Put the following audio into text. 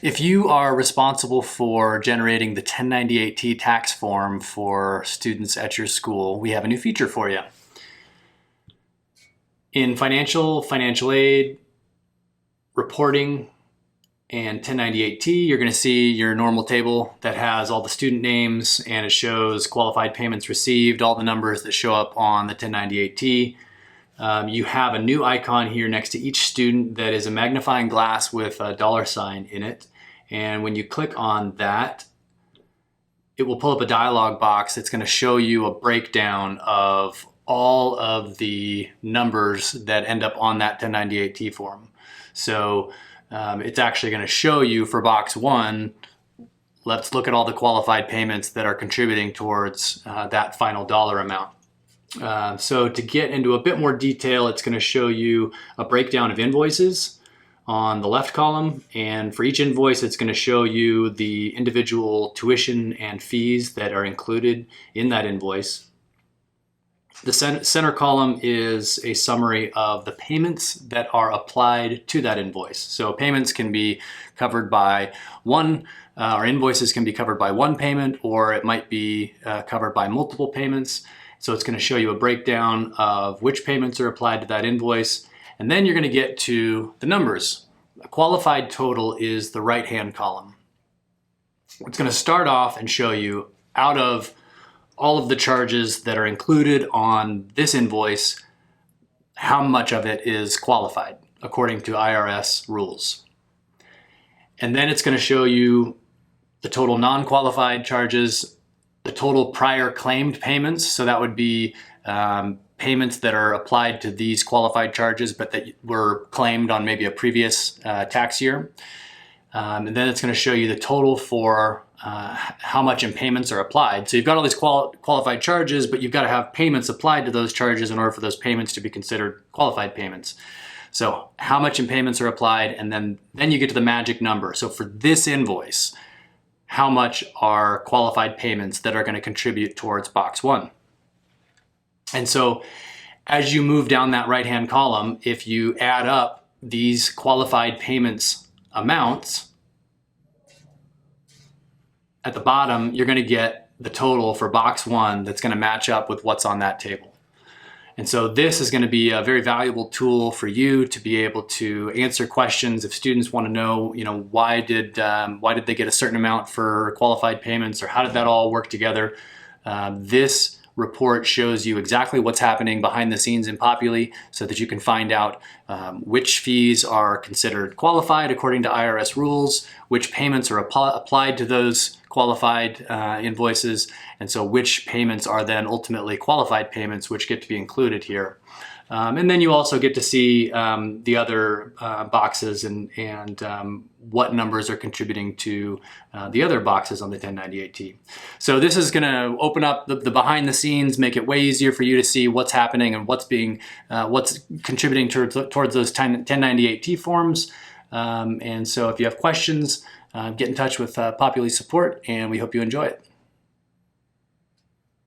If you are responsible for generating the 1098-T tax form for students at your school, we have a new feature for you. In financial aid, reporting, and 1098-T, you're going to see your normal table that has all the student names, and it shows qualified payments received, all the numbers that show up on the 1098-T. You have a new icon here next to each student that is a magnifying glass with a $ in it. And when you click on that, it will pull up a dialog box that's going to show you a breakdown of all of the numbers that end up on that 1098-T form. So it's actually going to show you for box 1, let's look at all the qualified payments that are contributing towards that final dollar amount. So to get into a bit more detail, it's going to show you a breakdown of invoices on the left column, and for each invoice it's going to show you the individual tuition and fees that are included in that invoice. The center column is a summary of the payments that are applied to that invoice. So payments can be covered by one, or invoices can be covered by one payment, or it might be covered by multiple payments. So it's going to show you a breakdown of which payments are applied to that invoice. And then you're going to get to the numbers. A qualified total is the right-hand column. It's going to start off and show you out of all of the charges that are included on this invoice, how much of it is qualified according to IRS rules. And then it's going to show you the total non-qualified charges, the total prior claimed payments. So that would be payments that are applied to these qualified charges, but that were claimed on maybe a previous tax year. And then it's going to show you the total for how much in payments are applied. So you've got all these qualified charges, but you've got to have payments applied to those charges in order for those payments to be considered qualified payments. So how much in payments are applied, and then you get to the magic number. So for this invoice, how much are qualified payments that are going to contribute towards box 1? And so as you move down that right-hand column, if you add up these qualified payments amounts, at the bottom, you're going to get the total for box 1 that's going to match up with what's on that table. And so this is going to be a very valuable tool for you to be able to answer questions if students want to know, why did they get a certain amount for qualified payments, or how did that all work together? This report shows you exactly what's happening behind the scenes in Populi, so that you can find out which fees are considered qualified according to IRS rules, which payments are applied to those qualified invoices, and so which payments are then ultimately qualified payments which get to be included here. And then you also get to see the other boxes and what numbers are contributing to the other boxes on the 1098-T. So this is going to open up the behind the scenes, make it way easier for you to see what's happening and what's contributing towards those 1098-T forms. And so if you have questions, get in touch with Populi support, and we hope you enjoy it.